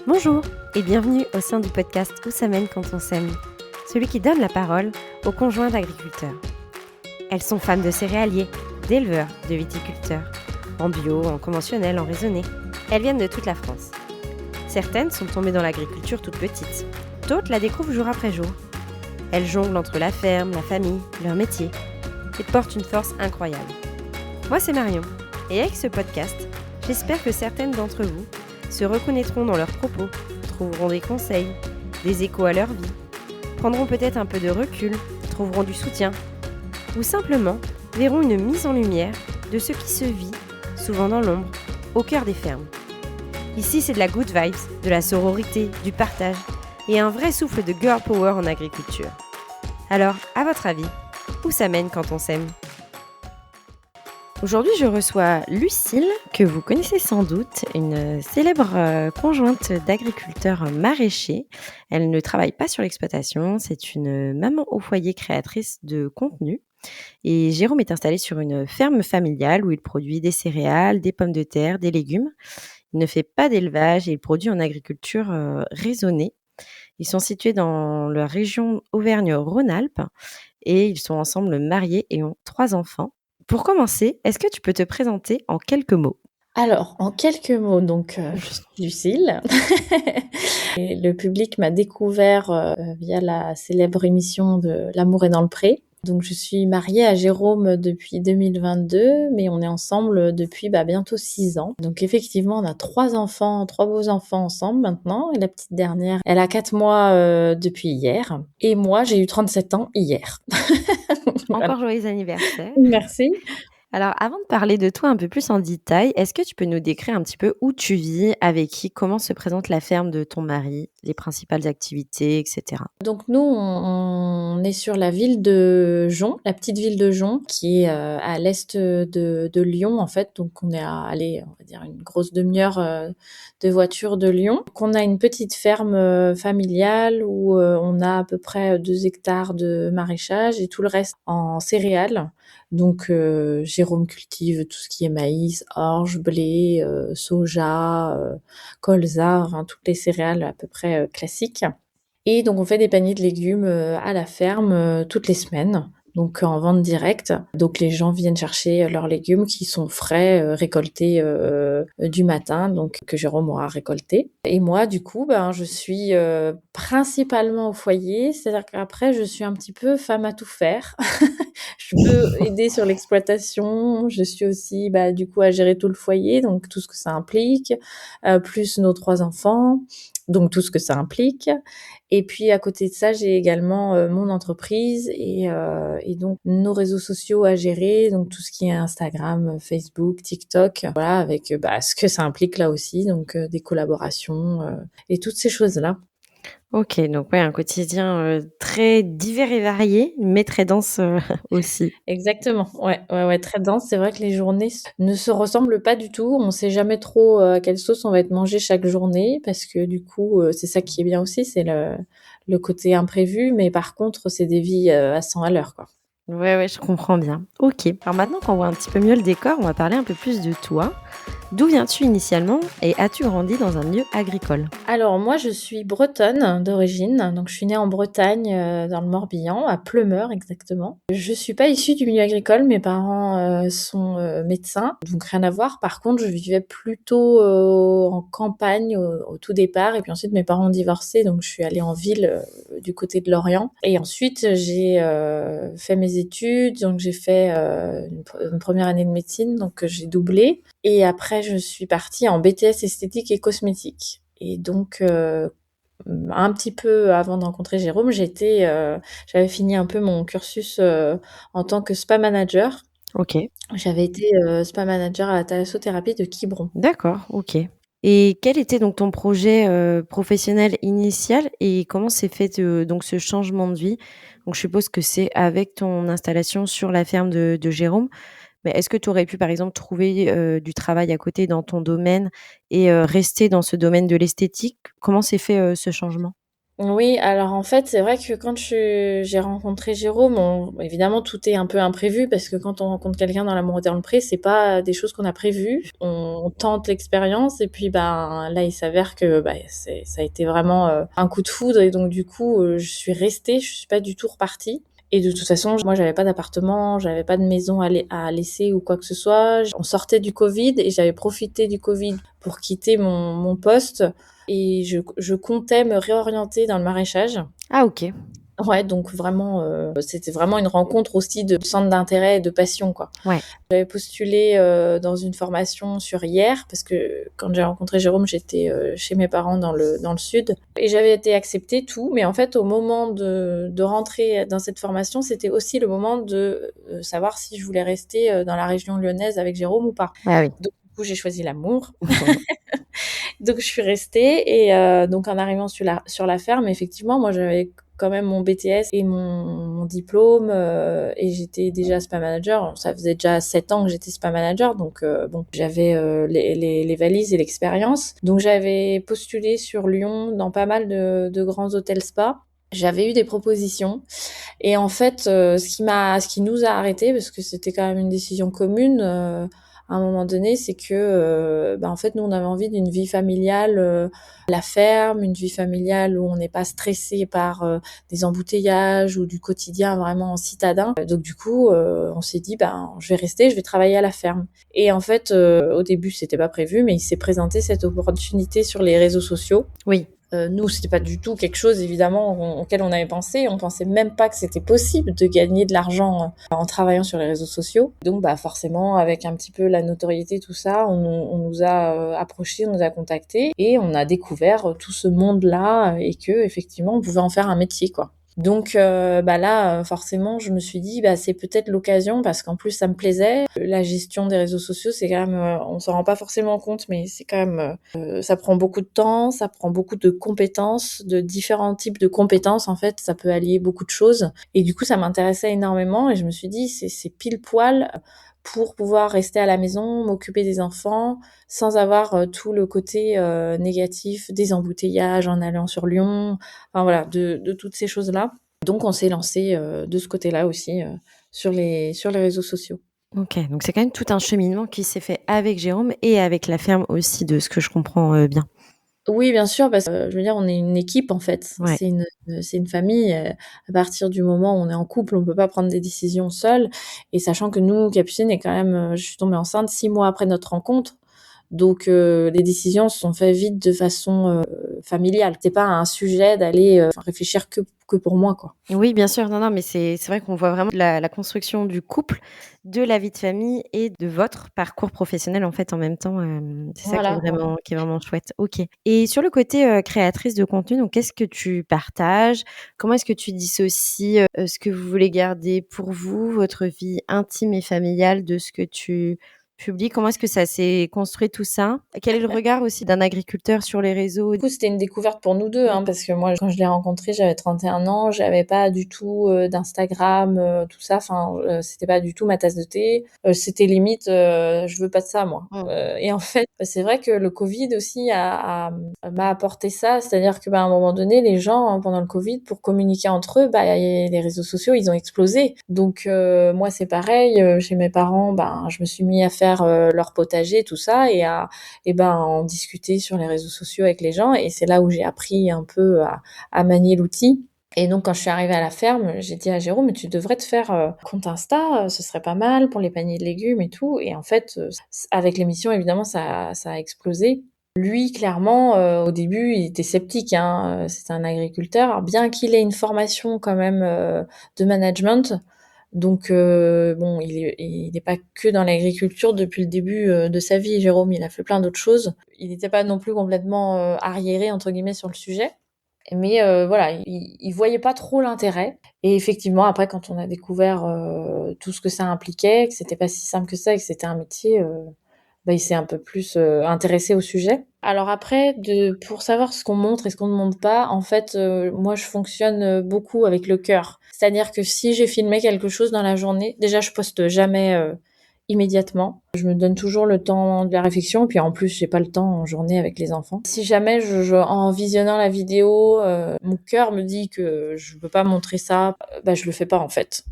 Bonjour et bienvenue au sein du podcast Où ça mène quand on s'aime, celui qui donne la parole aux conjoints d'agriculteurs. Elles sont femmes de céréaliers, d'éleveurs, de viticulteurs, en bio, en conventionnel, en raisonné. Elles viennent de toute la France. Certaines sont tombées dans l'agriculture toutes petites, d'autres la découvrent jour après jour. Elles jonglent entre la ferme, la famille, leur métier et portent une force incroyable. Moi c'est Marion et avec ce podcast, j'espère que certaines d'entre vous se reconnaîtront dans leurs propos, trouveront des conseils, des échos à leur vie, prendront peut-être un peu de recul, trouveront du soutien, ou simplement verront une mise en lumière de ce qui se vit, souvent dans l'ombre, au cœur des fermes. Ici, c'est de la good vibes, de la sororité, du partage, et un vrai souffle de girl power en agriculture. Alors, à votre avis, où ça mène quand on s'aime ? Aujourd'hui, je reçois Lucille, que vous connaissez sans doute, une célèbre conjointe d'agriculteurs maraîchers. Elle ne travaille pas sur l'exploitation, c'est une maman au foyer créatrice de contenu. Et Jérôme est installé sur une ferme familiale où il produit des céréales, des pommes de terre, des légumes. Il ne fait pas d'élevage et il produit en agriculture raisonnée. Ils sont situés dans la région Auvergne-Rhône-Alpes et ils sont ensemble mariés et ont 3 enfants. Pour commencer, est-ce que tu peux te présenter en quelques mots ? Alors, en quelques mots, je suis Lucille. Et le public m'a découvert via la célèbre émission de L'amour est dans le pré. Donc, je suis mariée à Jérôme depuis 2022, mais on est ensemble depuis bientôt 6 ans. Donc, effectivement, on a 3 enfants, 3 beaux enfants ensemble maintenant. Et la petite dernière, elle a 4 mois depuis hier. Et moi, j'ai eu 37 ans hier. Voilà. Encore joyeux anniversaire. Merci. Alors, avant de parler de toi un peu plus en détail, est-ce que tu peux nous décrire un petit peu où tu vis, avec qui, comment se présente la ferme de ton mari, les principales activités, etc. Donc nous, on est sur la ville de Jonc, la petite ville de Jonc, qui est à l'est de Lyon en fait. Donc on est à aller, on va dire une grosse demi-heure de voiture de Lyon. Donc on a une petite ferme familiale où on a à peu près 2 hectares de maraîchage et tout le reste en céréales. Donc Jérôme cultive tout ce qui est maïs, orge, blé, soja, colza, enfin, toutes les céréales à peu près classiques. Et donc on fait des paniers de légumes à la ferme toutes les semaines, donc en vente directe. Donc les gens viennent chercher leurs légumes qui sont frais, récoltés du matin, donc que Jérôme aura récolté. Et moi, du coup, je suis principalement au foyer, c'est-à-dire qu'après je suis un petit peu femme à tout faire. Je peux aider sur l'exploitation, je suis aussi du coup à gérer tout le foyer, donc tout ce que ça implique, plus nos 3 enfants, donc tout ce que ça implique. Et puis à côté de ça, j'ai également mon entreprise et donc nos réseaux sociaux à gérer, donc tout ce qui est Instagram, Facebook, TikTok, voilà, avec ce que ça implique là aussi, donc des collaborations et toutes ces choses-là. Ok, donc ouais, un quotidien très divers et varié, mais très dense aussi. Exactement, ouais, très dense. C'est vrai que les journées ne se ressemblent pas du tout. On sait jamais trop à quelle sauce on va être mangé chaque journée parce que du coup, c'est ça qui est bien aussi, c'est le côté imprévu. Mais par contre, c'est des vies à 100 à l'heure, quoi. Ouais, je comprends bien. Ok, alors maintenant qu'on voit un petit peu mieux le décor, on va parler un peu plus de toi. D'où viens-tu initialement et as-tu grandi dans un milieu agricole ? Alors moi, je suis bretonne d'origine, donc je suis née en Bretagne, dans le Morbihan, à Pleumeur exactement. Je suis pas issue du milieu agricole, mes parents sont médecins, donc rien à voir. Par contre, je vivais plutôt en campagne au tout départ, et puis ensuite mes parents ont divorcé, donc je suis allée en ville du côté de Lorient. Et ensuite, j'ai fait mes études, donc j'ai fait une première année de médecine, donc j'ai doublé. Et après, je suis partie en BTS esthétique et cosmétique. Et donc, un petit peu avant de rencontrer Jérôme, j'avais fini un peu mon cursus en tant que spa manager. Ok, J'avais été spa manager à la thalassothérapie de Quiberon. d'accord, ok. Et quel était donc ton projet professionnel initial et comment s'est fait donc ce changement de vie ? Donc je suppose que c'est avec ton installation sur la ferme de Jérôme. Mais est-ce que tu aurais pu, par exemple, trouver du travail à côté dans ton domaine et rester dans ce domaine de l'esthétique ? Comment s'est fait ce changement ? Oui, alors en fait, c'est vrai que quand j'ai rencontré Jérôme, évidemment, tout est un peu imprévu parce que quand on rencontre quelqu'un dans l'amour est dans le pré, c'est pas des choses qu'on a prévues. On tente l'expérience et puis ben là, il s'avère que ça a été vraiment un coup de foudre et donc du coup, je suis restée, je suis pas du tout repartie. Et de toute façon, moi, j'avais pas d'appartement, j'avais pas de maison à laisser ou quoi que ce soit. On sortait du Covid et j'avais profité du Covid pour quitter mon poste et je comptais me réorienter dans le maraîchage. Ah ok. Ouais, donc vraiment, c'était vraiment une rencontre aussi de centre d'intérêt et de passion, quoi. Ouais. J'avais postulé dans une formation sur Hyères parce que quand j'ai rencontré Jérôme, j'étais chez mes parents dans le sud et j'avais été acceptée tout, mais en fait, au moment de rentrer dans cette formation, c'était aussi le moment de savoir si je voulais rester dans la région lyonnaise avec Jérôme ou pas. Ah oui. Donc, du coup, j'ai choisi l'amour. Donc je suis restée et donc en arrivant sur la ferme, effectivement, moi j'avais quand même mon BTS et mon diplôme et j'étais déjà spa manager. Ça faisait déjà 7 ans que j'étais spa manager, donc bon, j'avais les valises et l'expérience. Donc j'avais postulé sur Lyon dans pas mal de grands hôtels spa. J'avais eu des propositions et en fait, ce qui nous a arrêtés, parce que c'était quand même une décision commune, à un moment donné, c'est que, en fait, nous, on avait envie d'une vie familiale, à la ferme, une vie familiale où on n'est pas stressé par des embouteillages ou du quotidien vraiment citadin. Donc du coup, on s'est dit, je vais rester, je vais travailler à la ferme. Et en fait, au début, c'était pas prévu, mais il s'est présenté cette opportunité sur les réseaux sociaux. Oui. Nous, c'était pas du tout quelque chose, évidemment, auquel on avait pensé. On pensait même pas que c'était possible de gagner de l'argent en travaillant sur les réseaux sociaux. Donc, forcément, avec un petit peu la notoriété, tout ça, on nous a approchés, on nous a contactés et on a découvert tout ce monde-là et que, effectivement, on pouvait en faire un métier, quoi. Donc là, forcément, je me suis dit, c'est peut-être l'occasion parce qu'en plus, ça me plaisait. La gestion des réseaux sociaux, c'est quand même, on s'en rend pas forcément compte, mais c'est quand même, ça prend beaucoup de temps, ça prend beaucoup de compétences, de différents types de compétences. En fait, ça peut allier beaucoup de choses. Et du coup, ça m'intéressait énormément et je me suis dit, c'est pile poil pour pouvoir rester à la maison, m'occuper des enfants, sans avoir tout le côté négatif des embouteillages en allant sur Lyon, enfin voilà, de toutes ces choses-là. Donc on s'est lancé de ce côté-là aussi sur les réseaux sociaux. Ok, donc c'est quand même tout un cheminement qui s'est fait avec Jérôme et avec la ferme aussi, de ce que je comprends bien. Oui, bien sûr, parce que je veux dire, on est une équipe en fait. Ouais. C'est une famille. À partir du moment où on est en couple, on peut pas prendre des décisions seul. Et sachant que nous, Capucine est quand même, je suis tombée enceinte 6 mois après notre rencontre. Donc les décisions se sont faites vite de façon familiale. C'est pas un sujet d'aller réfléchir que pour moi, quoi. Oui, bien sûr. Non, non, mais c'est vrai qu'on voit vraiment la construction du couple, de la vie de famille et de votre parcours professionnel, en fait, en même temps. C'est ça Voilà. qui est vraiment chouette. OK. Et sur le côté, créatrice de contenu, donc qu'est-ce que tu partages? Comment est-ce que tu dissocies, ce que vous voulez garder pour vous, votre vie intime et familiale de ce que tu publies? Comment est-ce que ça s'est construit tout ça? Quel est le regard aussi d'un agriculteur sur les réseaux? Du coup, c'était une découverte pour nous deux, hein, parce que moi, quand je l'ai rencontré, j'avais 31 ans, j'avais pas du tout d'Instagram, tout ça. Enfin, c'était pas du tout ma tasse de thé. C'était limite, je veux pas de ça, moi. Mmh. Et en fait, c'est vrai que le Covid aussi m'a apporté ça, c'est-à-dire que, à un moment donné, les gens, hein, pendant le Covid, pour communiquer entre eux, les réseaux sociaux, ils ont explosé. Donc, moi, c'est pareil. Chez mes parents, je me suis mis à faire leur potager, tout ça, en discuter sur les réseaux sociaux avec les gens. Et c'est là où j'ai appris un peu à manier l'outil. Et donc, quand je suis arrivée à la ferme, j'ai dit à Jérôme, mais tu devrais te faire compte Insta, ce serait pas mal pour les paniers de légumes et tout. Et en fait, avec l'émission, évidemment, ça a explosé. Lui, clairement, au début, il était sceptique, hein. C'est un agriculteur. Alors, bien qu'il ait une formation quand même de management, donc bon, il est pas que dans l'agriculture depuis le début de sa vie, Jérôme. Il a fait plein d'autres choses. Il n'était pas non plus complètement arriéré entre guillemets sur le sujet. Mais voilà, il voyait pas trop l'intérêt. Et effectivement, après, quand on a découvert tout ce que ça impliquait, que c'était pas si simple que ça, et que c'était un métier, il s'est un peu plus intéressé au sujet. Alors après, pour savoir ce qu'on montre et ce qu'on ne montre pas, en fait, moi, je fonctionne beaucoup avec le cœur. C'est-à-dire que si j'ai filmé quelque chose dans la journée, déjà, je poste jamais immédiatement. Je me donne toujours le temps de la réflexion, puis en plus, j'ai pas le temps en journée avec les enfants. Si jamais en visionnant la vidéo, mon cœur me dit que je peux pas montrer ça, bah, je le fais pas, en fait.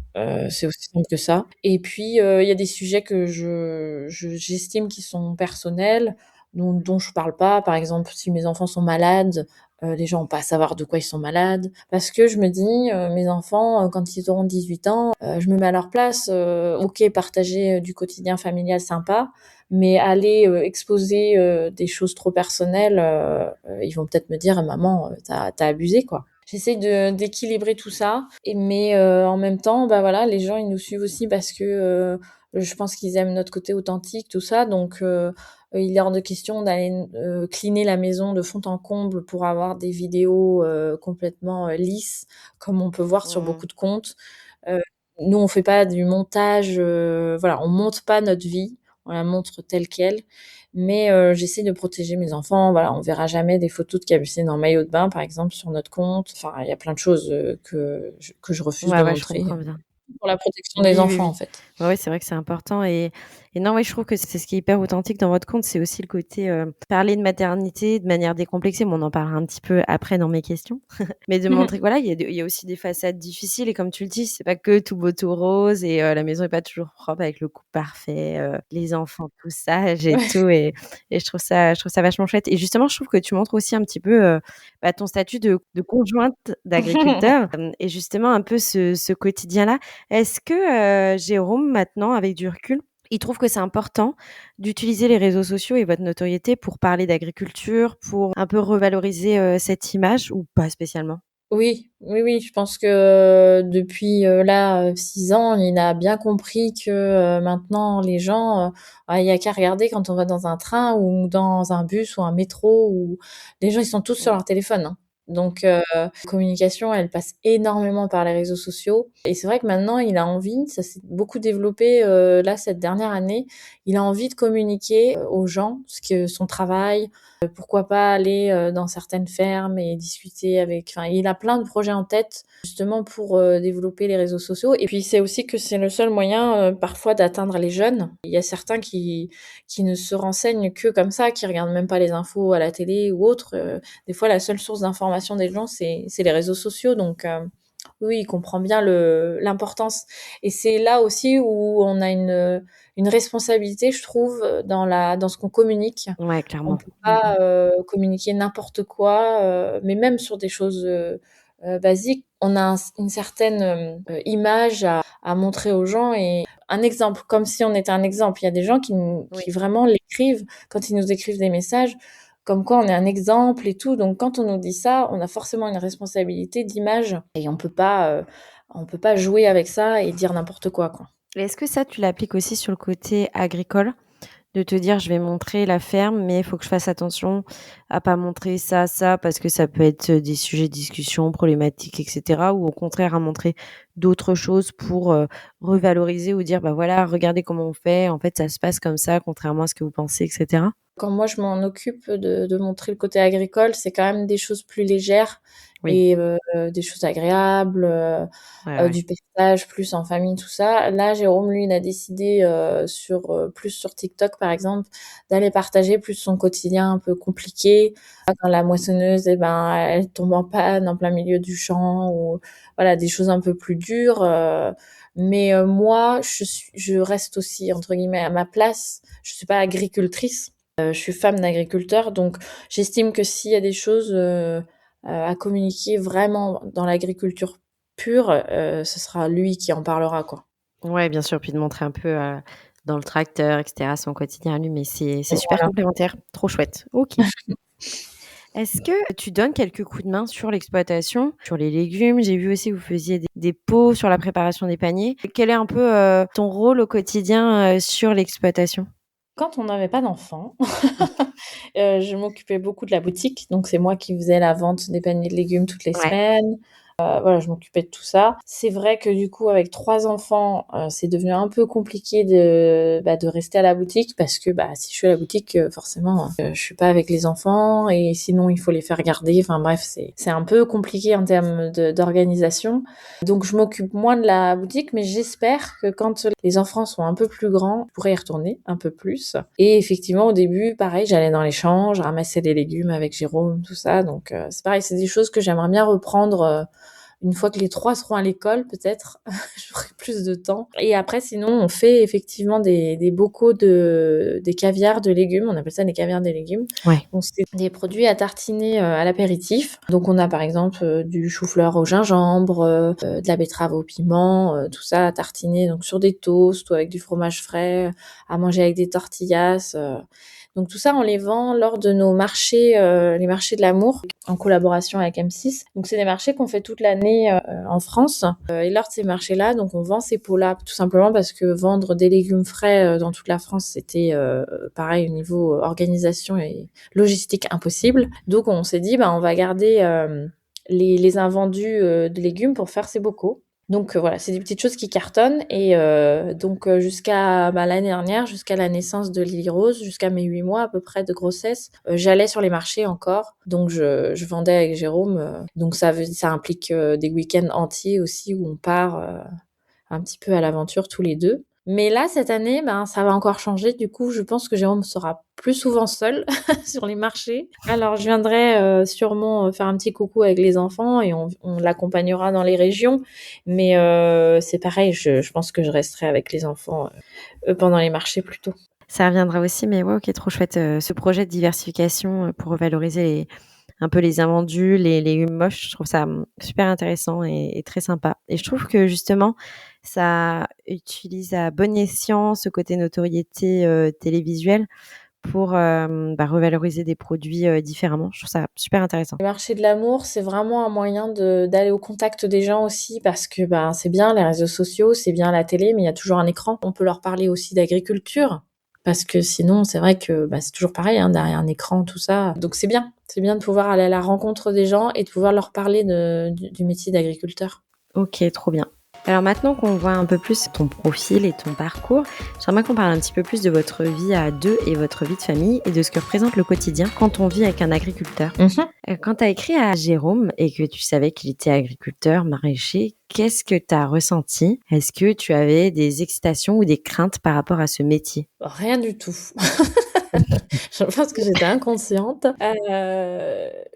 C'est aussi simple que ça. Et puis, il y a des sujets que j'estime qui sont personnels, dont je parle pas. Par exemple, si mes enfants sont malades, les gens ont pas à savoir de quoi ils sont malades. Parce que je me dis, mes enfants, quand ils auront 18 ans, je me mets à leur place. Ok, partager du quotidien familial sympa, mais aller exposer des choses trop personnelles, ils vont peut-être me dire, maman, t'as abusé, quoi. J'essaie d'équilibrer tout ça, mais en même temps, bah voilà, les gens ils nous suivent aussi parce que je pense qu'ils aiment notre côté authentique, tout ça. Donc il est hors de question d'aller cleaner la maison de fond en comble pour avoir des vidéos complètement lisses, comme on peut voir sur Mmh. beaucoup de comptes. Euh, Nous, on fait pas du montage, voilà, on monte pas notre vie, on la montre telle quelle. Mais j'essaie de protéger mes enfants. Voilà, on verra jamais des photos de capucines en maillot de bain, par exemple, sur notre compte. Enfin, il y a plein de choses que je refuse Ouais, de ouais, je montrer comprends bien. pour la protection des Oui, oui, enfants, en oui. fait. Ouais, ouais, c'est vrai que c'est important et non, ouais, je trouve que c'est ce qui est hyper authentique dans votre compte, c'est aussi le côté, parler de maternité de manière décomplexée. Bon, on en parlera un petit peu après dans mes questions, mais de montrer que voilà, il y a aussi des facettes difficiles et comme tu le dis, c'est pas que tout beau, tout rose et la maison est pas toujours propre avec le couple parfait, les enfants tout sages et Ouais. tout et je trouve ça vachement chouette et justement, je trouve que tu montres aussi un petit peu, bah, ton statut de conjointe d'agriculteur, et justement un peu ce quotidien-là. Est-ce que, Jérôme, maintenant, avec du recul, il trouve que c'est important d'utiliser les réseaux sociaux et votre notoriété pour parler d'agriculture, pour un peu revaloriser, cette image ou pas spécialement? Oui, oui, oui, je pense que depuis 6 ans, il a bien compris que maintenant les gens, il y a qu'à regarder quand on va dans un train ou dans un bus ou un métro, où les gens ils sont tous sur leur téléphone, hein. Donc la communication, elle passe énormément par les réseaux sociaux. Et c'est vrai que maintenant, il a envie, ça s'est beaucoup développé là cette dernière année, il a envie de communiquer aux gens ce que son travail. Pourquoi pas aller dans certaines fermes et discuter avec. Enfin, il a plein de projets en tête justement pour développer les réseaux sociaux. Et puis c'est aussi que c'est le seul moyen parfois d'atteindre les jeunes. Il y a certains qui ne se renseignent que comme ça, qui regardent même pas les infos à la télé ou autre. Des fois, la seule source d'information des gens, c'est les réseaux sociaux. Donc oui, il comprend bien l'importance. Et c'est là aussi où on a une responsabilité, je trouve, dans ce qu'on communique. Ouais, On clairement. peut Mmh pas mh. communiquer n'importe quoi, mais même sur des choses basiques, on a une certaine image à montrer aux gens et un exemple, comme si on était un exemple. Il y a des gens Oui. qui vraiment l'écrivent quand ils nous écrivent des messages, comme quoi on est un exemple et tout. Donc quand on nous dit ça, on a forcément une responsabilité d'image et on peut pas jouer avec ça et dire n'importe quoi, quoi. Et est-ce que ça, tu l'appliques aussi sur le côté agricole? De te dire: «Je vais montrer la ferme, mais il faut que je fasse attention à pas montrer ça, ça», parce que ça peut être, des sujets de discussion problématiques et cetera ou au contraire à montrer d'autres choses pour, revaloriser ou dire: «Bah, voilà, regardez comment on fait, en fait, ça se passe comme ça, contrairement à ce que vous pensez» et cetera? Quand moi je m'en occupe de montrer le côté agricole, c'est quand même des choses plus légères Oui. et des choses agréables, Ouais, ouais. du paysage plus en famille, tout ça. Là, Jérôme, lui, il a décidé, plus sur TikTok, par exemple, d'aller partager plus son quotidien un peu compliqué. Quand la moissonneuse, eh ben, elle tombe en panne en plein milieu du champ ou voilà, des choses un peu plus dures, mais moi, je reste aussi entre guillemets «à ma place». Je suis pas agricultrice. Je suis femme d'agriculteur, donc j'estime que s'il y a des choses, à communiquer vraiment dans l'agriculture pure, ce sera lui qui en parlera, quoi. Ouais, bien sûr, puis de montrer un peu, dans le tracteur et cetera son quotidien à lui, mais c'est super Voilà. complémentaire, trop chouette. OK. Est-ce que tu donnes quelques coups de main sur l'exploitation, sur les légumes? J'ai vu aussi que vous faisiez des pots sur la préparation des paniers. Quel est un peu, ton rôle au quotidien, sur l'exploitation? Quand on n'avait pas d'enfants, je m'occupais beaucoup de la boutique, donc c'est moi qui faisais la vente des paniers de légumes toutes les Ouais. semaines. Voilà, je m'occupais de tout ça. C'est vrai que du coup, avec 3 enfants, c'est devenu un peu compliqué de rester à la boutique parce que, si je suis à la boutique, forcément, je suis pas avec les enfants et sinon il faut les faire garder. Enfin bref, c'est un peu compliqué en termes d'organisation. Donc je m'occupe moins de la boutique, mais j'espère que quand les enfants sont un peu plus grands, je pourrai y retourner un peu plus. Et effectivement, au début, pareil, j'allais dans les champs, je ramassais des légumes avec Jérôme, tout ça. Donc c'est pareil, c'est des choses que j'aimerais bien reprendre une fois que les 3 seront à l'école, peut-être, j'aurai plus de temps. Et après, sinon, on fait effectivement des bocaux des caviars de légumes. On appelle ça des caviars des légumes. Ouais. Donc, c'est des produits à tartiner à l'apéritif. Donc, on a par exemple du chou-fleur au gingembre, de la betterave au piment, tout ça à tartiner donc sur des toasts ou avec du fromage frais, à manger avec des tortillas. Donc tout ça, on les vend lors de nos marchés, les marchés de l'amour, en collaboration avec M6. Donc c'est des marchés qu'on fait toute l'année en France. Et lors de ces marchés-là, donc on vend ces pots-là tout simplement parce que vendre des légumes frais dans toute la France, c'était pareil au niveau organisation et logistique impossible. Donc on s'est dit, on va garder les invendus de légumes pour faire ces bocaux. Donc voilà, c'est des petites choses qui cartonnent et donc jusqu'à l'année dernière, jusqu'à la naissance de Lily Rose, jusqu'à mes 8 mois à peu près de grossesse, j'allais sur les marchés encore. Donc je vendais avec Jérôme. Donc ça implique des week-ends entiers aussi où on part un petit peu à l'aventure tous les deux. Mais là, cette année, ça va encore changer. Du coup, je pense que Jérôme sera plus souvent seul sur les marchés. Alors, je viendrai sûrement faire un petit coucou avec les enfants et on l'accompagnera dans les régions. Mais c'est pareil, je pense que je resterai avec les enfants pendant les marchés plutôt. Ça reviendra aussi, mais ouais, ok, trop chouette. Ce projet de diversification pour revaloriser un peu les invendus, les légumes moches, je trouve ça super intéressant et très sympa. Et je trouve que justement, ça utilise à bon escient ce côté notoriété télévisuelle pour revaloriser des produits différemment. Je trouve ça super intéressant. Le marché de l'amour, c'est vraiment un moyen d'aller au contact des gens aussi parce que c'est bien les réseaux sociaux, c'est bien la télé, mais il y a toujours un écran. On peut leur parler aussi d'agriculture parce que sinon, c'est vrai que c'est toujours pareil, derrière un écran, tout ça. Donc c'est bien de pouvoir aller à la rencontre des gens et de pouvoir leur parler du métier d'agriculteur. Ok, trop bien. Alors maintenant qu'on voit un peu plus ton profil et ton parcours, j'aimerais qu'on parle un petit peu plus de votre vie à deux et votre vie de famille et de ce que représente le quotidien quand on vit avec un agriculteur. Quand tu as écrit à Jérôme et que tu savais qu'il était agriculteur, maraîcher, qu'est-ce que tu as ressenti? Est-ce que tu avais des excitations ou des craintes par rapport à ce métier? Rien du tout. Je pense que j'étais inconsciente.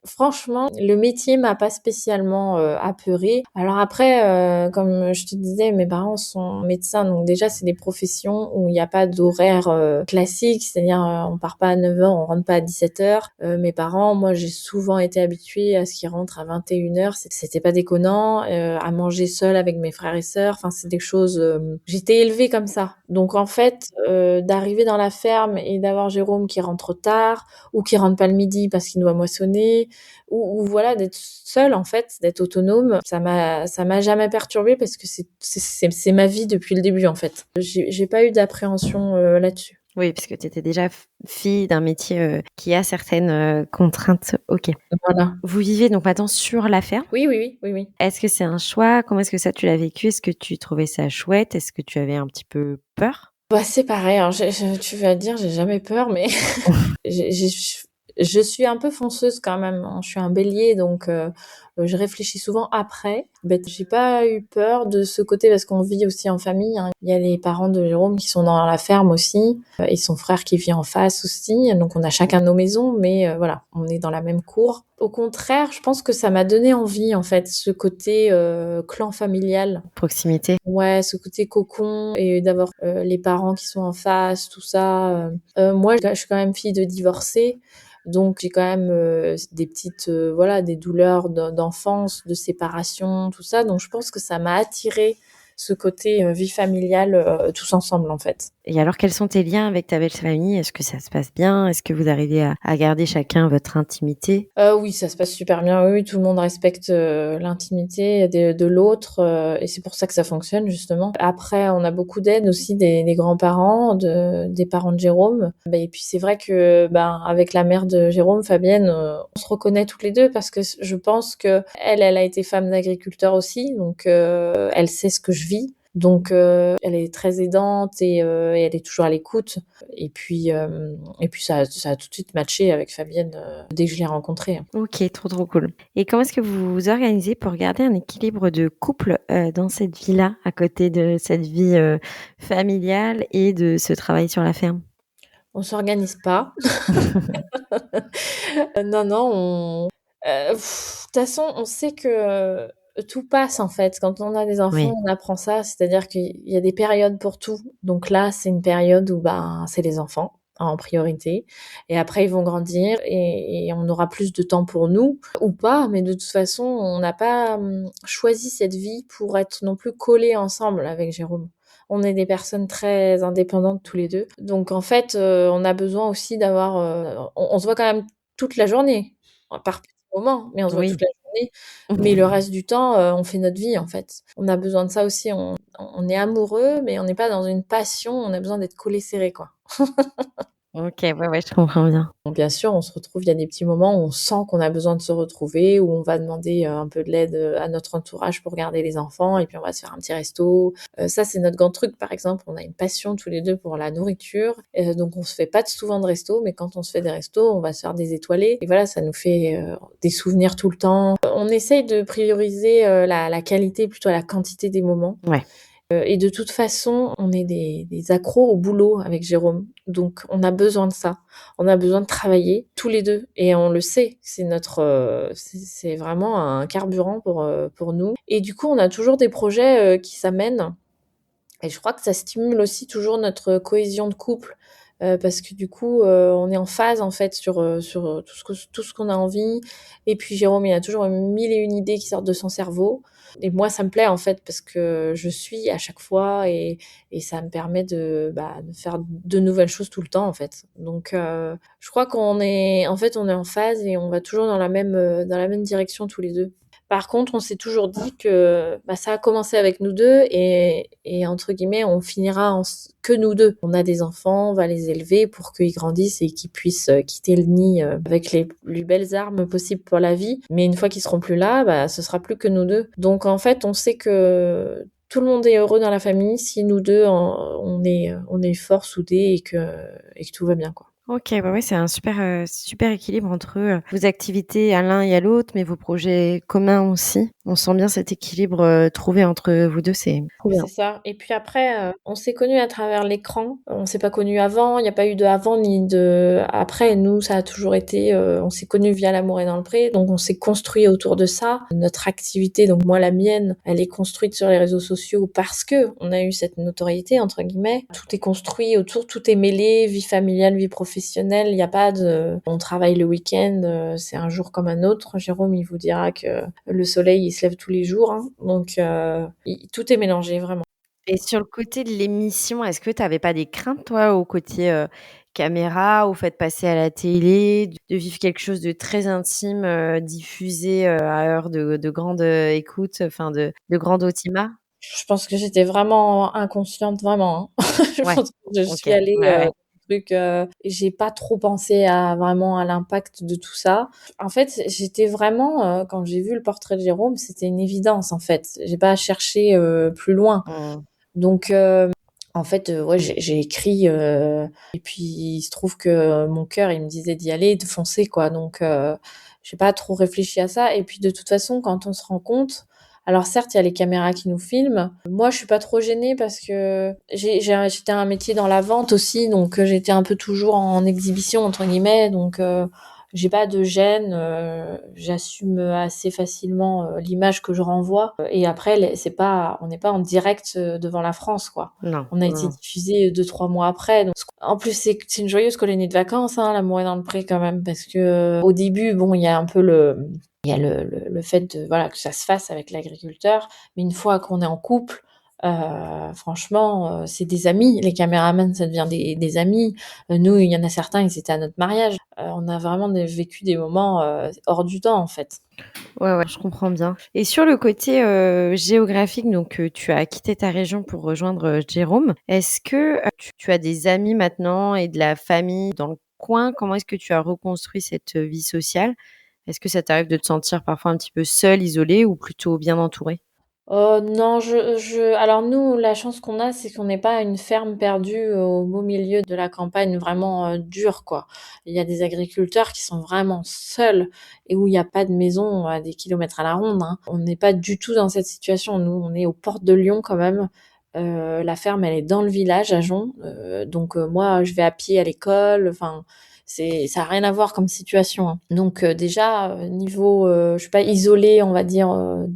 Franchement, le métier m'a pas spécialement apeurée. Alors après, comme je te disais, mes parents sont médecins, donc déjà c'est des professions où il n'y a pas d'horaire classique, c'est-à-dire on part pas à 9h, on rentre pas à 17h. Mes parents, moi j'ai souvent été habituée à ce qu'ils rentrent à 21h, c'était pas déconnant, à manger seule avec mes frères et sœurs, enfin c'est des choses... J'étais élevée comme ça. Donc en fait, d'arriver dans la ferme et d'avoir Jérôme qui rentre tard ou qui rentre pas le midi parce qu'il doit moissonner ou voilà, d'être seule en fait, d'être autonome, ça m'a jamais perturbée parce que c'est ma vie depuis le début en fait. J'ai pas eu d'appréhension là-dessus. Oui, parce que tu étais déjà fille d'un métier qui a certaines contraintes. Ok. Voilà. Vous vivez donc maintenant sur la ferme? Oui. Est-ce que c'est un choix? Comment est-ce que ça tu l'as vécu? Est-ce que tu trouvais ça chouette? Est-ce que tu avais un petit peu peur? C'est pareil, hein, tu vas dire, j'ai jamais peur, mais je suis un peu fonceuse quand même, hein. Je suis un bélier, donc je réfléchis souvent après. J'ai pas eu peur de ce côté parce qu'on vit aussi en famille, hein. Il y a les parents de Jérôme qui sont dans la ferme aussi, et son frère qui vit en face aussi. Donc on a chacun nos maisons, mais voilà, on est dans la même cour. Au contraire, je pense que ça m'a donné envie en fait, ce côté clan familial. Proximité. Ouais, ce côté cocon et d'avoir les parents qui sont en face, tout ça. Moi, je suis quand même fille de divorcée, donc j'ai quand même des petites, des douleurs d'enfance, de séparation, tout ça. Donc je pense que ça m'a attiré ce côté vie familiale tous ensemble en fait. Et alors, quels sont tes liens avec ta belle famille? Est-ce que ça se passe bien? Est-ce que vous arrivez à garder chacun votre intimité? Oui, ça se passe super bien. Oui, tout le monde respecte, l'intimité de l'autre, et c'est pour ça que ça fonctionne justement. Après, on a beaucoup d'aide aussi des grands-parents, des parents de Jérôme. Bah, et puis c'est vrai que, ben, avec la mère de Jérôme, Fabienne, on se reconnaît toutes les 2 parce que je pense qu'elle, elle a été femme d'agriculteur aussi, donc elle sait ce que je vis. Donc elle est très aidante et elle est toujours à l'écoute. Et puis ça a tout de suite matché avec Fabienne dès que je l'ai rencontrée. OK, trop, trop cool. Et comment est-ce que vous vous organisez pour garder un équilibre de couple, dans cette vie-là, à côté de cette vie, familiale et de ce travail sur la ferme? On s'organise pas. Non, non, de toute façon, on sait que tout passe en fait. Quand on a des enfants, Oui, on apprend ça, c'est-à-dire qu'il y a des périodes pour tout. Donc là, c'est une période où, ben, c'est les enfants en priorité et après ils vont grandir et on aura plus de temps pour nous ou pas, mais de toute façon, on n'a pas, choisi cette vie pour être non plus collés ensemble avec Jérôme. On est des personnes très indépendantes tous les 2. Donc en fait, on a besoin aussi d'avoir, on se voit quand même toute la journée, par petits moments, mais on se voit toute oui. la journée. Mais le reste du temps, on fait notre vie, en fait. On a besoin de ça aussi. On est amoureux, mais on n'est pas dans une passion, on a besoin d'être collés serrés, quoi. OK, ouais, ouais, je comprends bien. Bon, bien sûr, on se retrouve, il y a des petits moments où on sent qu'on a besoin de se retrouver, où on va demander, un peu de l'aide, à notre entourage pour garder les enfants et puis on va se faire un petit resto. Ça, c'est notre grand truc, par exemple. On a une passion tous les 2 pour la nourriture, donc on se fait pas souvent de resto, mais quand on se fait des restos, on va se faire des étoilés et voilà, ça nous fait, des souvenirs tout le temps. On essaye de prioriser, la qualité plutôt à la quantité des moments. Ouais. Et de toute façon, on est des accros au boulot avec Jérôme, donc on a besoin de ça. On a besoin de travailler tous les 2 et on le sait, c'est notre, c'est vraiment un carburant pour nous et du coup, on a toujours des projets, qui s'amènent et je crois que ça stimule aussi toujours notre cohésion de couple, parce que du coup, on est en phase en fait sur tout ce qu'on a envie et puis Jérôme, il a toujours 1000 et une idées qui sortent de son cerveau et moi, ça me plaît en fait parce que je suis à chaque fois et ça me permet de faire de nouvelles choses tout le temps en fait. Donc je crois qu'on est en fait, on est en phase et on va toujours dans la même direction tous les 2. Par contre, on s'est toujours dit que ça a commencé avec nous 2 et entre guillemets, on finira que nous 2. On a des enfants, on va les élever pour qu'ils grandissent et qu'ils puissent quitter le nid avec les plus belles armes possibles pour la vie. Mais une fois qu'ils seront plus là, ce sera plus que nous 2. Donc en fait, on sait que tout le monde est heureux dans la famille si nous 2, on est forts, soudés et que tout va bien, quoi. OK, ouais, ouais, c'est un super, super équilibre entre, vos activités à l'un et à l'autre, mais vos projets communs aussi. On sent bien cet équilibre, trouvé entre vous 2, c'est trop bien. C'est ça et puis après, on s'est connus à travers l'écran. On s'est pas connus avant, il y a pas eu de avant ni de après. Nous, ça a toujours été, on s'est connus via L'amour est dans le pré, donc on s'est construit autour de ça. Notre activité, donc moi la mienne, elle est construite sur les réseaux sociaux parce qu'on a eu cette «notoriété» entre guillemets. Tout est construit autour, tout est mêlé, vie familiale, vie professionnelle. Il y a pas de on travaille le week-end, c'est un jour comme un autre. Jérôme, il vous dira que le soleil, il se lève tous les jours, hein, donc tout est mélangé vraiment. Et sur le côté de l'émission, est-ce que tu avais pas des craintes, toi, au côté, caméra, au fait de passer à la télé, de vivre quelque chose de très intime, diffusé, à heure de grande, écoute, enfin de grande audimat? Je pense que j'étais vraiment inconsciente, vraiment, hein. Je Ouais, pense que je OK. suis allée, Ouais, ouais. truc, j'ai pas trop pensé à vraiment à l'impact de tout ça. En fait, j'étais vraiment, quand j'ai vu le portrait de Jérôme, c'était une évidence, en fait. J'ai pas cherché, plus loin. Mmh. Donc en fait, ouais, j'ai écrit, et puis il se trouve que mon cœur, il me disait d'y aller, de foncer, quoi. Donc j'ai pas trop réfléchi à ça et puis de toute façon, quand on se rend compte alors certes, il y a les caméras qui nous filment. Moi, je suis pas trop gênée parce que j'étais un métier dans la vente aussi, donc j'étais un peu toujours «en exhibition» entre guillemets, donc j'ai pas de gêne, j'assume assez facilement, l'image que je renvoie, et après c'est pas on n'est pas en direct, devant la France, quoi. Non, On a été non. diffusé 2-3 mois après, donc en plus c'est une joyeuse colonie de vacances, hein, L'amour est dans le pré quand même parce que, au début, bon, il y a un peu il y a le fait de voilà, que ça se fasse avec l'agriculteur, mais une fois qu'on est en couple, Franchement, c'est des amis. Les caméramans, ça devient des amis. Nous, il y en a certains, ils étaient à notre mariage. On a vraiment vécu des moments hors du temps, en fait. Ouais, je comprends bien. Et sur le côté géographique, donc tu as quitté ta région pour rejoindre Jérôme. Est-ce que tu as des amis maintenant et de la famille dans le coin? Comment est-ce que tu as reconstruit cette vie sociale? Est-ce que ça t'arrive de te sentir parfois un petit peu seule, isolée ou plutôt bien entourée? Non, alors nous, la chance qu'on a, c'est qu'on n'est pas une ferme perdue au beau milieu de la campagne, vraiment dure, quoi. Il y a des agriculteurs qui sont vraiment seuls et où il n'y a pas de maison à des kilomètres à la ronde, hein. On n'est pas du tout dans cette situation. Nous, on est aux portes de Lyon quand même. La ferme, elle est dans le village à Jon. Donc moi, je vais à pied à l'école. Enfin, ça a rien à voir comme situation, hein. Donc déjà niveau, je suis pas isolée, on va dire,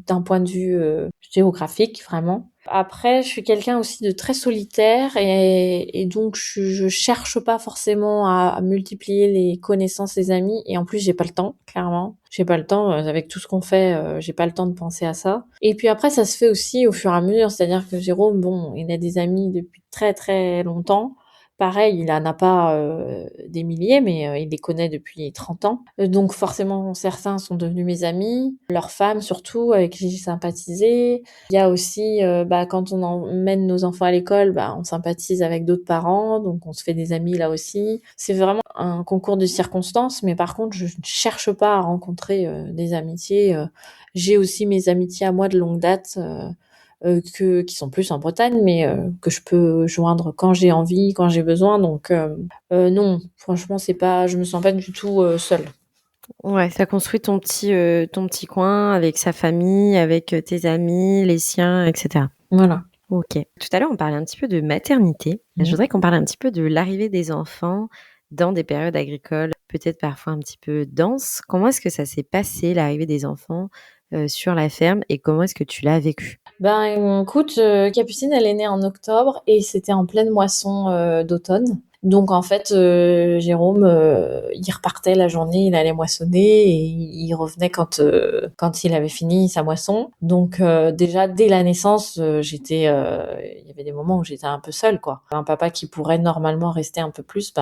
d'un point de vue géographique vraiment. Après, je suis quelqu'un aussi de très solitaire et donc je cherche pas forcément à multiplier les connaissances, les amis. Et en plus, j'ai pas le temps, clairement. J'ai pas le temps avec tout ce qu'on fait, j'ai pas le temps de penser à ça. Et puis après, ça se fait aussi au fur et à mesure, c'est-à-dire que Jérôme, bon, il a des amis depuis très très longtemps. Pareil, il en a pas des milliers, mais il les connaît depuis 30 ans. Donc forcément, certains sont devenus mes amis, leurs femmes surtout, avec qui j'ai sympathisé. Il y a aussi, quand on emmène nos enfants à l'école, on sympathise avec d'autres parents, donc on se fait des amis là aussi. C'est vraiment un concours de circonstances, mais par contre, je ne cherche pas à rencontrer des amitiés. J'ai aussi mes amitiés à moi de longue date. Qui sont plus en Bretagne, mais que je peux joindre quand j'ai envie, quand j'ai besoin. Donc non, franchement, je me sens pas du tout seule. Ouais, tu as construit ton petit coin avec sa famille, avec tes amis, les siens, etc. Voilà. Ok. Tout à l'heure, on parlait un petit peu de maternité. Je voudrais qu'on parle un petit peu de l'arrivée des enfants dans des périodes agricoles, peut-être parfois un petit peu denses. Comment est-ce que ça s'est passé, l'arrivée des enfants sur la ferme, et comment est-ce que tu l'as vécu? Écoute, Capucine, elle est née en octobre et c'était en pleine moisson d'automne. Donc en fait, Jérôme, il repartait la journée, il allait moissonner et il revenait quand il avait fini sa moisson. Donc déjà dès la naissance, il y avait des moments où j'étais un peu seule, quoi. Un papa qui pourrait normalement rester un peu plus,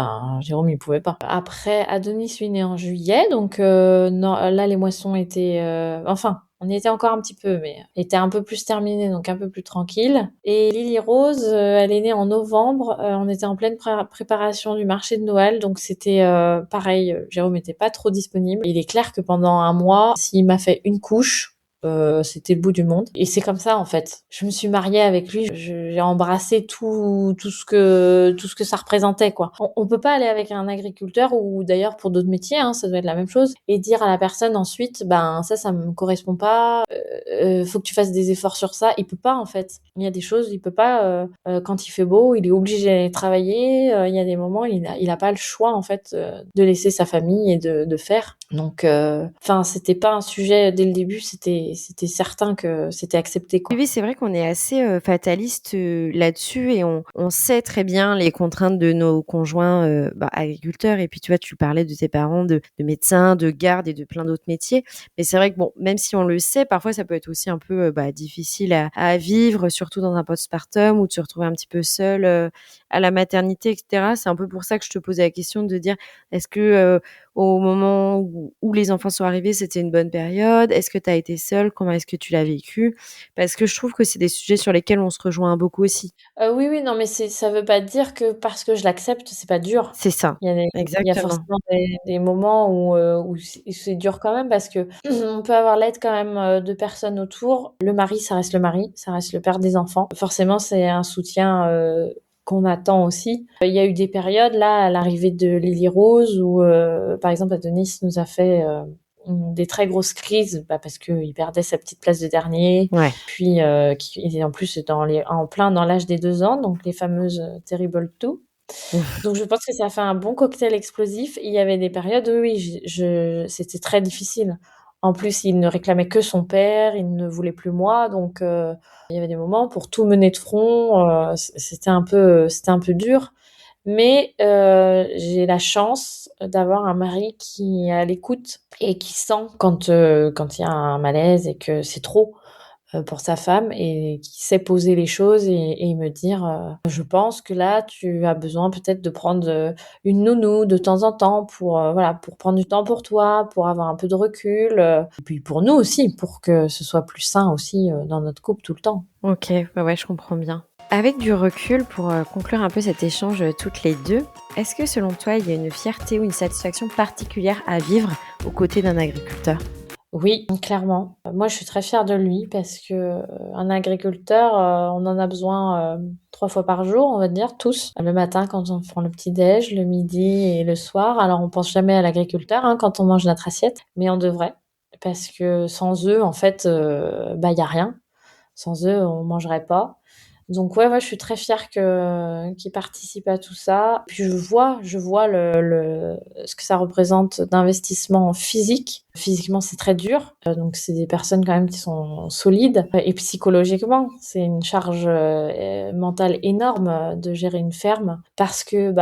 Jérôme il pouvait pas. Après, Adonis lui est né en juillet, donc non, là les moissons étaient, on y était encore un petit peu, mais était un peu plus terminée, donc un peu plus tranquille. Et Lily Rose, elle est née en novembre. On était en pleine préparation du marché de Noël, donc c'était pareil. Jérôme n'était pas trop disponible. Il est clair que pendant un mois, s'il m'a fait une couche, c'était le bout du monde. Et c'est comme ça en fait. Je me suis mariée avec lui, j'ai embrassé tout ce que ça représentait, quoi. On peut pas aller avec un agriculteur ou d'ailleurs pour d'autres métiers, hein, ça doit être la même chose, et dire à la personne ensuite, ça me correspond pas, faut que tu fasses des efforts sur ça. Il peut pas en fait. Il y a des choses, il peut pas. Quand il fait beau, il est obligé d'aller travailler. Il y a des moments, il a pas le choix en fait de laisser sa famille et de faire. Donc, c'était pas un sujet dès le début. C'était certain que c'était accepté, quoi. Oui, c'est vrai qu'on est assez fataliste là-dessus, et on sait très bien les contraintes de nos conjoints agriculteurs. Et puis, tu vois, tu parlais de tes parents, de médecins, de gardes et de plein d'autres métiers. Mais c'est vrai que, bon, même si on le sait, parfois, ça peut être aussi un peu difficile à vivre, surtout dans un postpartum, ou de se retrouver un petit peu seul à la maternité, etc. C'est un peu pour ça que je te posais la question de dire, est-ce que au moment où les enfants sont arrivés, c'était une bonne période? Est-ce que tu as été seule? Comment est-ce que tu l'as vécu? Parce que je trouve que c'est des sujets sur lesquels on se rejoint beaucoup aussi. Oui, oui, non, mais ça veut pas dire que parce que je l'accepte, c'est pas dur. C'est ça, Il y a exactement. forcément des moments où c'est dur quand même parce que on peut avoir l'aide quand même de personnes autour. Le mari, ça reste le mari, ça reste le père des enfants. Forcément, c'est un soutien qu'on attend aussi. Il y a eu des périodes là à l'arrivée de Lily Rose où, par exemple, Adonis nous a fait des très grosses crises parce qu'il perdait sa petite place de dernier. Ouais. Puis, il est en plus en plein dans l'âge des 2 ans, donc les fameuses Terrible Two. Ouf. Donc je pense que ça fait un bon cocktail explosif. Il y avait des périodes où oui, c'était très difficile. En plus, il ne réclamait que son père, il ne voulait plus moi, donc il y avait des moments pour tout mener de front, c'était un peu dur. Mais j'ai la chance d'avoir un mari qui est à l'écoute et qui sent quand il y a un malaise et que c'est trop. pour sa femme et qui sait poser les choses et me dire, «Je pense que là, tu as besoin peut-être de prendre, une nounou de temps en temps pour, voilà, pour prendre du temps pour toi, pour avoir un peu de recul, et puis pour nous aussi, pour que ce soit plus sain aussi, dans notre couple tout le temps». OK, ouais, je comprends bien. Avec du recul, pour conclure un peu cet échange toutes les deux, est-ce que selon toi, il y a une fierté ou une satisfaction particulière à vivre aux côtés d'un agriculteur? Oui, clairement. Moi, je suis très fière de lui parce que, un agriculteur, on en a besoin, 3 fois par jour, on va dire, tous. Le matin quand on prend le petit déj, le midi et le soir. Alors on pense jamais à l'agriculteur, hein, quand on mange notre assiette, mais on devrait parce que sans eux, en fait, il y a rien. Sans eux, on mangerait pas. Donc ouais, je suis très fière qu'ils participent à tout ça. Puis je vois le ce que ça représente d'investissement physique. Physiquement, c'est très dur. Donc c'est des personnes quand même qui sont solides. Et psychologiquement, c'est une charge, mentale énorme, de gérer une ferme parce que,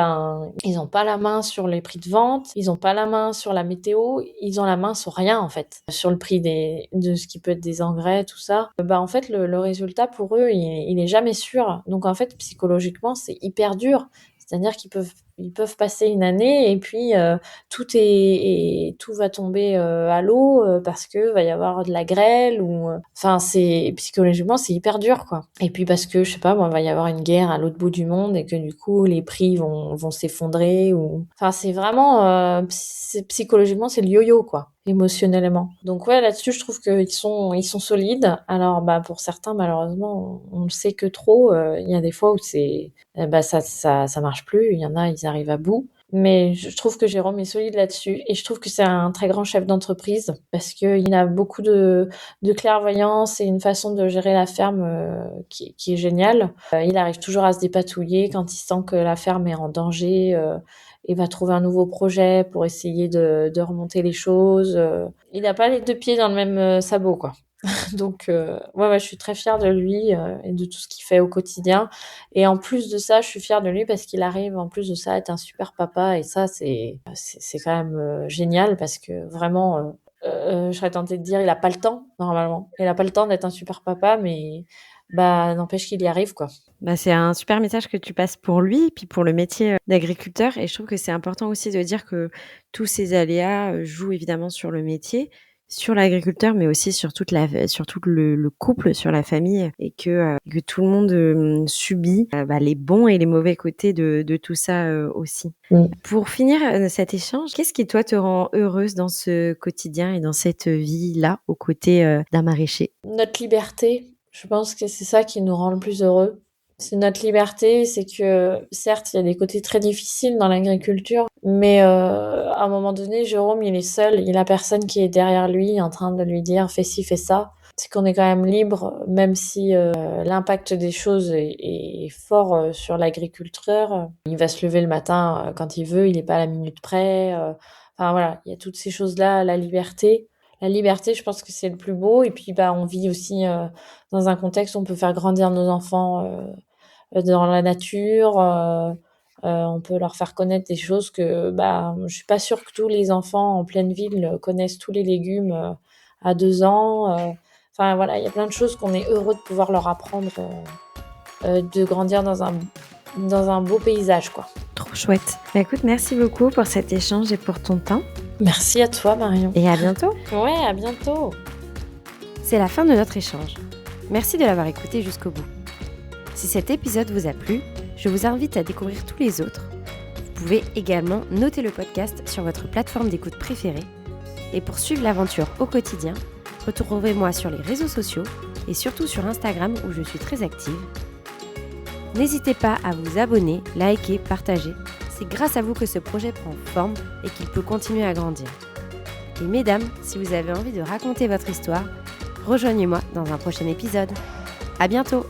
ils ont pas la main sur les prix de vente, ils ont pas la main sur la météo, ils ont la main sur rien, en fait. Sur le prix de ce qui peut être des engrais, tout ça. En fait, le résultat pour eux, il est jamais sûr. Donc en fait, psychologiquement, c'est hyper dur. C'est-à-dire qu'ils peuvent passer une année et puis tout va tomber à l'eau parce que va y avoir de la grêle ou enfin c'est psychologiquement c'est hyper dur quoi. Et puis parce que je sais pas moi va y avoir une guerre à l'autre bout du monde et que du coup les prix vont s'effondrer ou enfin c'est vraiment psychologiquement c'est le yo-yo quoi, émotionnellement. Donc ouais là-dessus je trouve qu'ils sont solides. Alors pour certains malheureusement on le sait que trop. Il y a des fois où c'est ça marche plus. Il y en a, ils arrivent à bout. Mais je trouve que Jérôme est solide là-dessus et je trouve que c'est un très grand chef d'entreprise parce qu'il a beaucoup de clairvoyance et une façon de gérer la ferme qui est géniale. Il arrive toujours à se dépatouiller quand il sent que la ferme est en danger et va trouver un nouveau projet pour essayer de remonter les choses. Il n'a pas les deux pieds dans le même sabot, quoi. Donc je suis très fière de lui et de tout ce qu'il fait au quotidien. Et en plus de ça, je suis fière de lui parce qu'il arrive en plus de ça à être un super papa et ça c'est quand même génial parce que vraiment je serais tentée de dire il a pas le temps normalement. Il a pas le temps d'être un super papa mais n'empêche qu'il y arrive quoi. C'est un super message que tu passes pour lui, puis pour le métier, d'agriculteur et je trouve que c'est important aussi de dire que tous ces aléas, jouent évidemment sur le métier, sur l'agriculteur, mais aussi sur sur tout le couple, sur la famille et que tout le monde, subit, les bons et les mauvais côtés de tout ça, aussi. Mmh. Pour finir, cet échange, qu'est-ce qui toi te rend heureuse dans ce quotidien et dans cette vie-là, aux côtés, d'un maraîcher? Notre liberté, je pense que c'est ça qui nous rend le plus heureux. C'est notre liberté, c'est que certes, il y a des côtés très difficiles dans l'agriculture, mais à un moment donné, Jérôme, il est seul, il a personne qui est derrière lui en train de lui dire fais ci, fais ça. C'est qu'on est quand même libre, même si l'impact des choses est fort sur l'agriculteur. Il va se lever le matin quand il veut, il n'est pas à la minute près. Enfin voilà, il y a toutes ces choses-là, la liberté. La liberté, je pense que c'est le plus beau. Et puis, on vit aussi dans un contexte où on peut faire grandir nos enfants dans la nature. On peut leur faire connaître des choses que, je suis pas sûre que tous les enfants en pleine ville connaissent tous les légumes à 2 ans. Enfin, voilà, il y a plein de choses qu'on est heureux de pouvoir leur apprendre, de grandir dans un beau paysage, quoi. Trop chouette. Écoute, merci beaucoup pour cet échange et pour ton temps. Merci à toi, Marion. Et à bientôt. Ouais, à bientôt. C'est la fin de notre échange. Merci de l'avoir écouté jusqu'au bout. Si cet épisode vous a plu, je vous invite à découvrir tous les autres. Vous pouvez également noter le podcast sur votre plateforme d'écoute préférée. Et pour suivre l'aventure au quotidien, retrouvez-moi sur les réseaux sociaux et surtout sur Instagram où je suis très active. N'hésitez pas à vous abonner, liker, partager. C'est grâce à vous que ce projet prend forme et qu'il peut continuer à grandir. Et mesdames, si vous avez envie de raconter votre histoire, rejoignez-moi dans un prochain épisode. À bientôt!